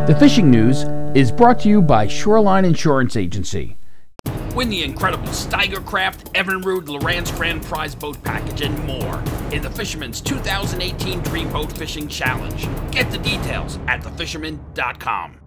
The fishing news is brought to you by Shoreline Insurance Agency. Win the incredible Steigercraft, Evinrude, Lowrance Grand Prize Boat Package, and more in the Fisherman's 2018 Dream Boat Fishing Challenge. Get the details at thefisherman.com.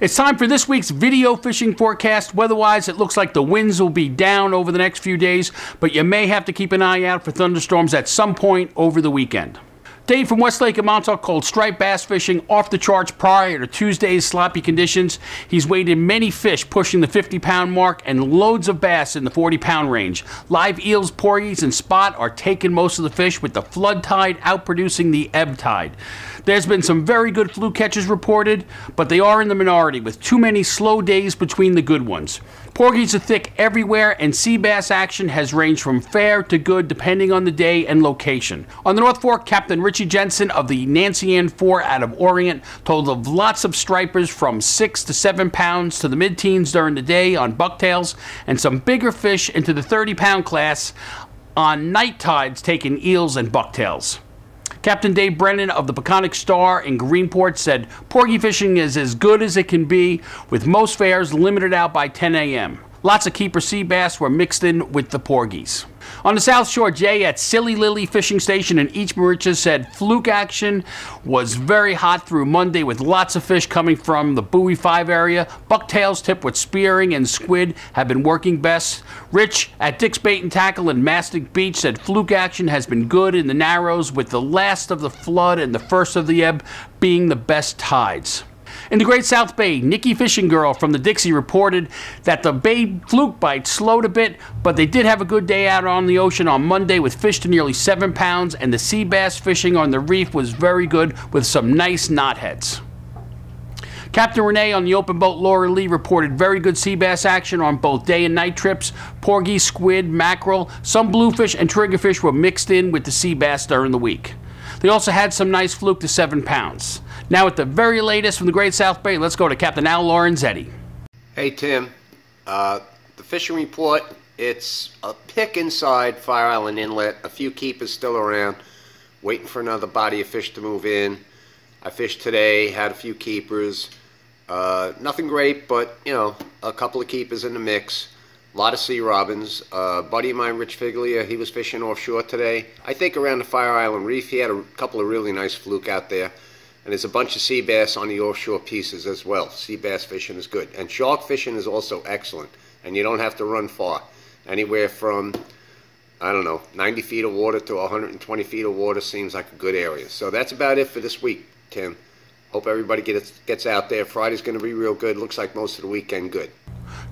It's time for this week's video fishing forecast. Weatherwise, it looks like the winds will be down over the next few days, but you may have to keep an eye out for thunderstorms at some point over the weekend. Dave from Westlake and Montauk called striped bass fishing off the charts prior to Tuesday's sloppy conditions. He's weighted many fish pushing the 50-pound mark and loads of bass in the 40-pound range. Live eels, porgies, and spot are taking most of the fish, with the flood tide outproducing the ebb tide. There's been some very good fluke catches reported, but they are in the minority, with too many slow days between the good ones. Porgies are thick everywhere, and sea bass action has ranged from fair to good depending on the day and location. On the North Fork, Captain Richie Jensen of the Nancy Ann 4 out of Orient told of lots of stripers from 6 to 7 pounds to the mid-teens during the day on bucktails, and some bigger fish into the 30-pound class on night tides taking eels and bucktails. Captain Dave Brennan of the Peconic Star in Greenport said porgy fishing is as good as it can be, with most fairs limited out by 10 a.m. Lots of keeper sea bass were mixed in with the porgies. On the South Shore, Jay at Silly Lily Fishing Station in East Mauritius said fluke action was very hot through Monday, with lots of fish coming from the Buoy 5 area. Bucktails tipped with spearing and squid have been working best. Rich at Dick's Bait and Tackle in Mastic Beach said fluke action has been good in the Narrows, with the last of the flood and the first of the ebb being the best tides. In the Great South Bay, Nikki Fishing Girl from the Dixie reported that the bay fluke bite slowed a bit, but they did have a good day out on the ocean on Monday with fish to nearly 7 pounds, and the sea bass fishing on the reef was very good with some nice knotheads. Captain Renee on the open boat Laura Lee reported very good sea bass action on both day and night trips. Porgy, squid, mackerel, some bluefish, and triggerfish were mixed in with the sea bass during the week. They also had some nice fluke to 7 pounds. Now at the very latest from the Great South Bay, let's go to Captain Al Lorenzetti. Hey Tim, the fishing report, it's a pick inside Fire Island Inlet. A few keepers still around, waiting for another body of fish to move in. I fished today, had a few keepers. Nothing great, but you know, a couple of keepers in the mix. A lot of sea robins. Buddy of mine, Rich Figlia, he was fishing offshore today. I think around the Fire Island Reef, he had a couple of really nice fluke out there. And there's a bunch of sea bass on the offshore pieces as well. Sea bass fishing is good. And shark fishing is also excellent. And you don't have to run far. Anywhere from, I don't know, 90 feet of water to 120 feet of water seems like a good area. So that's about it for this week, Tim. Hope everybody gets out there. Friday's going to be real good. Looks like most of the weekend good.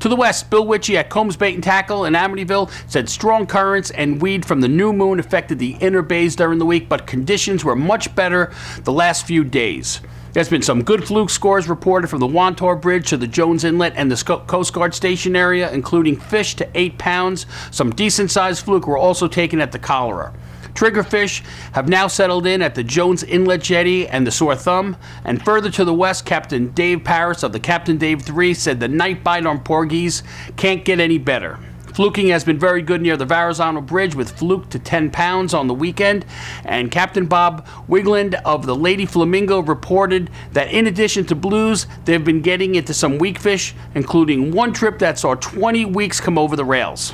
To the west, Bill Witchie at Combs Bait and Tackle in Amityville said strong currents and weed from the new moon affected the inner bays during the week, but conditions were much better the last few days. There's been some good fluke scores reported from the Wantor Bridge to the Jones Inlet and the Coast Guard Station area, including fish to 8 pounds. Some decent-sized fluke were also taken at the Cholera. Triggerfish have now settled in at the Jones Inlet Jetty and the Sore Thumb. And further to the west, Captain Dave Paris of the Captain Dave 3 said the night bite on porgies can't get any better. Fluking has been very good near the Verrazano Bridge, with fluke to 10 pounds on the weekend. And Captain Bob Wigland of the Lady Flamingo reported that in addition to blues, they've been getting into some weak fish, including one trip that saw 20 weeks come over the rails.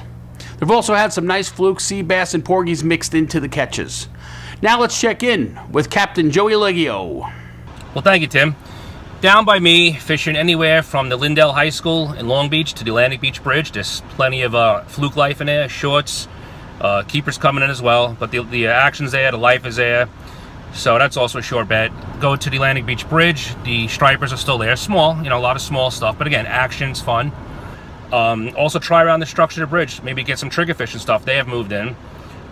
They've also had some nice fluke, sea bass, and porgies mixed into the catches. Now let's check in with Captain Joey Leggio. Well, thank you, Tim. Down by me, fishing anywhere from the Lindell High School in Long Beach to the Atlantic Beach Bridge. There's plenty of fluke life in there, shorts, keepers coming in as well. But the action's there, the life is there. So that's also a sure bet. Go to the Atlantic Beach Bridge. The stripers are still there. Small, you know, a lot of small stuff. But again, action's fun. Also try around the structure of the bridge, maybe get some triggerfish and stuff. They have moved in.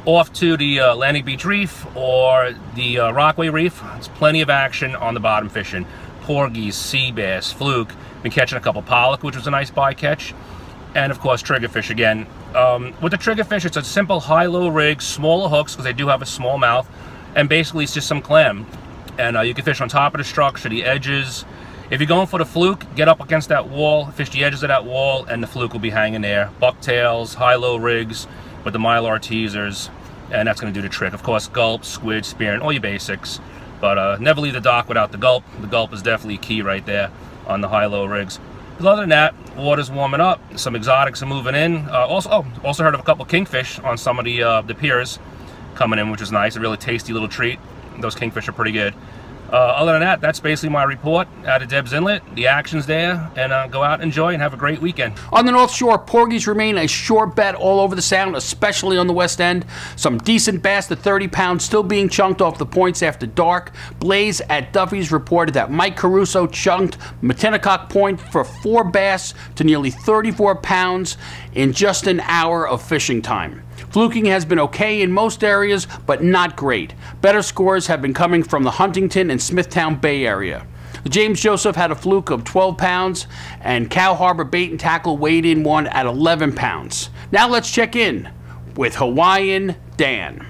Off to the Atlantic Beach Reef or the Rockaway Reef. There's plenty of action on the bottom fishing. Porgies, sea bass, fluke. Been catching a couple pollock, which was a nice bycatch. And of course triggerfish again. With the triggerfish, it's a simple high-low rig, smaller hooks because they do have a small mouth. And basically it's just some clam. And you can fish on top of the structure, the edges. If you're going for the fluke, get up against that wall, fish the edges of that wall, and the fluke will be hanging there. Bucktails, high-low rigs with the Mylar teasers, and that's going to do the trick. Of course, gulp, squid, spear, and all your basics. But never leave the dock without the gulp. The gulp is definitely key right there on the high-low rigs. But other than that, water's warming up. Some exotics are moving in. Also heard of a couple kingfish on some of the piers coming in, which is nice. A really tasty little treat. Those kingfish are pretty good. Other than that, that's basically my report out of Debs Inlet. The action's there, and go out, enjoy, and have a great weekend. On the North Shore, porgies remain a sure bet all over the Sound, especially on the West End. Some decent bass to 30 pounds still being chunked off the points after dark. Blaze at Duffy's reported that Mike Caruso chunked Matinacock Point for 4 bass to nearly 34 pounds in just an hour of fishing time. Fluking has been okay in most areas, but not great. Better scores have been coming from the Huntington and Smithtown Bay area. The James Joseph had a fluke of 12 pounds, and Cow Harbor Bait and Tackle weighed in one at 11 pounds. Now let's check in with Hawaiian Dan.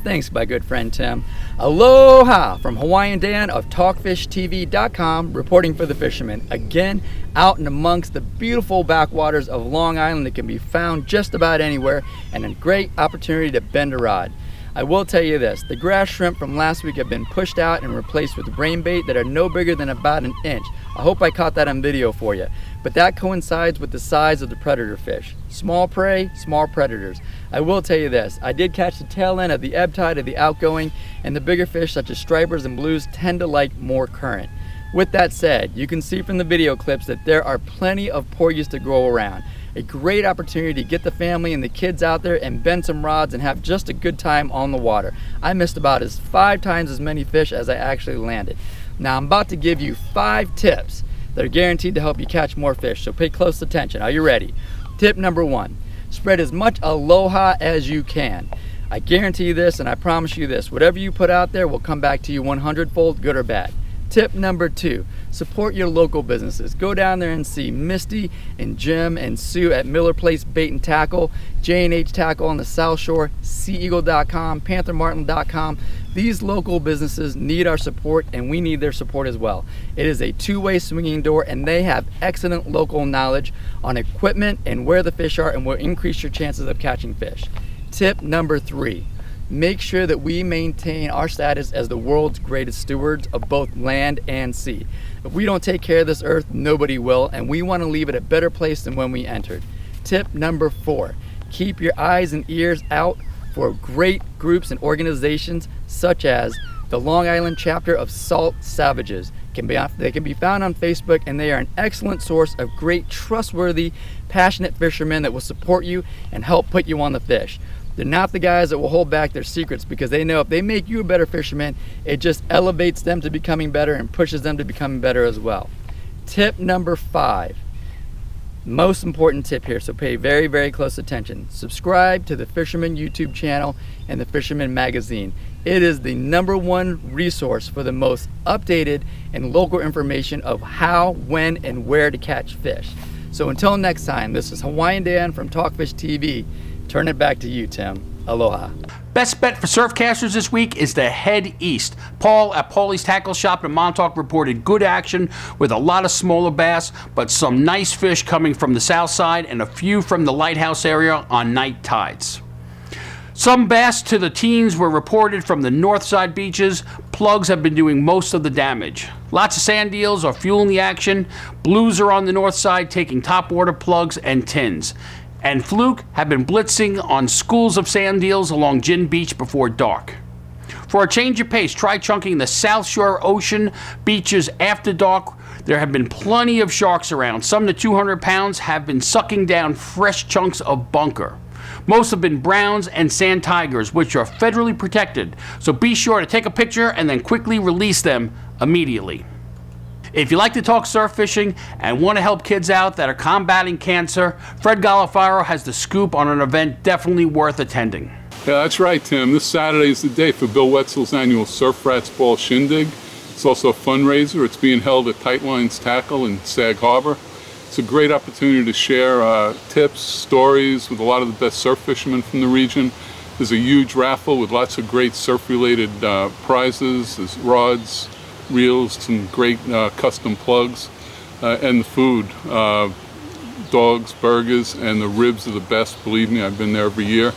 Thanks, my good friend Tim. Aloha from Hawaiian Dan of TalkFishTV.com, reporting for the Fisherman. Again, out and amongst the beautiful backwaters of Long Island that can be found just about anywhere, and a great opportunity to bend a rod. I will tell you this, the grass shrimp from last week have been pushed out and replaced with brain bait that are no bigger than about an inch. I hope I caught that on video for you. But that coincides with the size of the predator fish. Small prey, small predators. I will tell you this, I did catch the tail end of the ebb tide of the outgoing, and the bigger fish such as stripers and blues tend to like more current. With that said, you can see from the video clips that there are plenty of porgies to go around. A great opportunity to get the family and the kids out there and bend some rods and have just a good time on the water. I missed about 5 times as many fish as I actually landed. Now I'm about to give you 5 tips that are guaranteed to help you catch more fish, so pay close attention. Are you ready? Tip number 1, spread as much aloha as you can. I guarantee you this, and I promise you this, whatever you put out there will come back to you 100-fold, good or bad. Tip number 2, support your local businesses. Go down there and see Misty and Jim and Sue at Miller Place Bait and Tackle, J&H Tackle on the South Shore, SeaEagle.com, PantherMartin.com. These local businesses need our support, and we need their support as well. It is a two-way swinging door, and they have excellent local knowledge on equipment and where the fish are, and will increase your chances of catching fish. Tip number 3. Make sure that we maintain our status as the world's greatest stewards of both land and sea. If we don't take care of this earth, nobody will, and we want to leave it a better place than when we entered. Tip number 4, keep your eyes and ears out for great groups and organizations such as the Long Island chapter of Salt Savages. They can be found on Facebook, and they are an excellent source of great, trustworthy, passionate fishermen that will support you and help put you on the fish. They're not the guys that will hold back their secrets, because they know if they make you a better fisherman, it just elevates them to becoming better and pushes them to becoming better as well. Tip number 5, most important tip here, so pay very, very close attention. Subscribe to the Fisherman YouTube channel and the Fisherman magazine. It is the #1 resource for the most updated and local information of how, when, and where to catch fish. So until next time, this is Hawaiian Dan from Talkfish TV. Turn it back to you, Tim. Aloha. Best bet for surf casters this week is to head east. Paul at Paulie's Tackle Shop in Montauk reported good action with a lot of smaller bass, but some nice fish coming from the south side and a few from the lighthouse area on night tides. Some bass to the teens were reported from the north side beaches. Plugs have been doing most of the damage. Lots of sand eels are fueling the action. Blues are on the north side taking topwater plugs and tins. And fluke have been blitzing on schools of sand eels along Gin Beach before dark. For a change of pace, try chunking the South Shore Ocean beaches after dark. There have been plenty of sharks around. Some to 200 pounds have been sucking down fresh chunks of bunker. Most have been browns and sand tigers, which are federally protected. So be sure to take a picture and then quickly release them immediately. If you like to talk surf fishing and want to help kids out that are combating cancer, Fred Golofaro has the scoop on an event definitely worth attending. Yeah, that's right, Tim. This Saturday is the day for Bill Wetzel's annual Surf Rats Ball Shindig. It's also a fundraiser. It's being held at Tightlines Tackle in Sag Harbor. It's a great opportunity to share tips, stories with a lot of the best surf fishermen from the region. There's a huge raffle with lots of great surf-related prizes. There's rods, reels, some great custom plugs, and the food. Dogs, burgers, and the ribs are the best. Believe me, I've been there every year.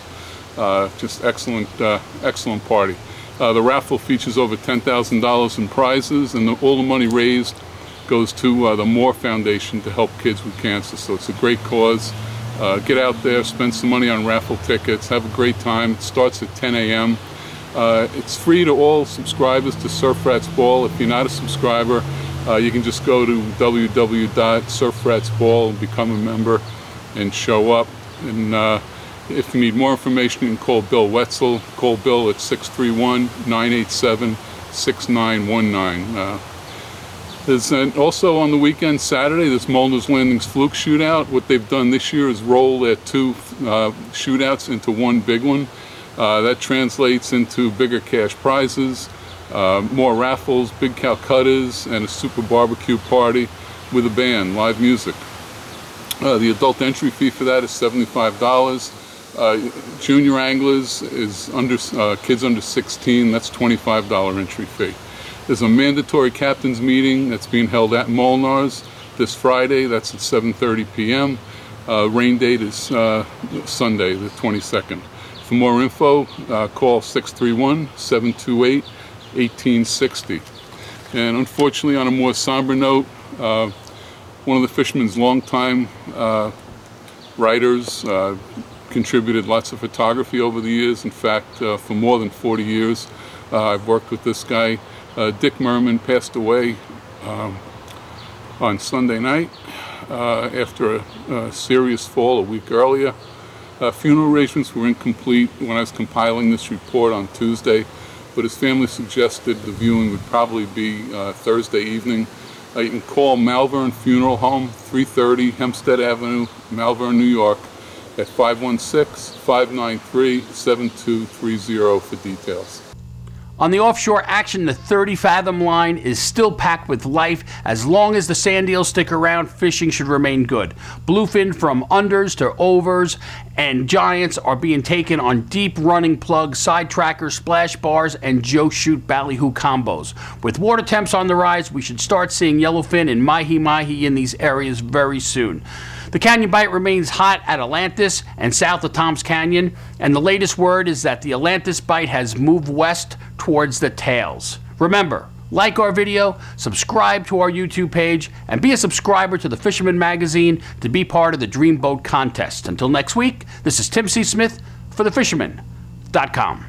Just excellent, excellent party. The raffle features over $10,000 in prizes, and all the money raised goes to the Moore Foundation to help kids with cancer. So it's a great cause. Get out there, spend some money on raffle tickets, have a great time. It starts at 10 a.m. It's free to all subscribers to Surf Rats Ball. If you're not a subscriber, you can just go to www.surfratsball and become a member and show up. And if you need more information, you can call Bill Wetzel. Call Bill at 631-987-6919. There's also on the weekend, Saturday, this Mulder's Landing's Fluke Shootout. What they've done this year is roll their 2 shootouts into one big one. That translates into bigger cash prizes, more raffles, big Calcuttas, and a super barbecue party with a band, live music. The adult entry fee for that is $75. Junior anglers is kids under 16, that's $25 entry fee. There's a mandatory captain's meeting that's being held at Molnar's this Friday. That's at 7:30 p.m. Rain date is Sunday, the 22nd. For more info, call 631-728-1860. And unfortunately, on a more somber note, one of the Fisherman's longtime writers contributed lots of photography over the years. In fact, for more than 40 years, I've worked with this guy. Dick Merman passed away on Sunday night after a serious fall a week earlier. Funeral arrangements were incomplete when I was compiling this report on Tuesday, but his family suggested the viewing would probably be Thursday evening. You can call Malvern Funeral Home, 330 Hempstead Avenue, Malvern, New York, at 516-593-7230 for details. On the offshore action, the 30-fathom line is still packed with life. As long as the sand eels stick around, fishing should remain good. Bluefin from unders to overs and giants are being taken on deep running plugs, side trackers, splash bars, and Joe Shoot ballyhoo combos. With water temps on the rise, we should start seeing yellowfin and mahi-mahi in these areas very soon. The canyon bite remains hot at Atlantis and south of Tom's Canyon, and the latest word is that the Atlantis bite has moved west towards the tails. Remember, like our video, subscribe to our YouTube page, and be a subscriber to the Fisherman magazine to be part of the Dream Boat contest. Until next week, this is Tim C. Smith for thefisherman.com.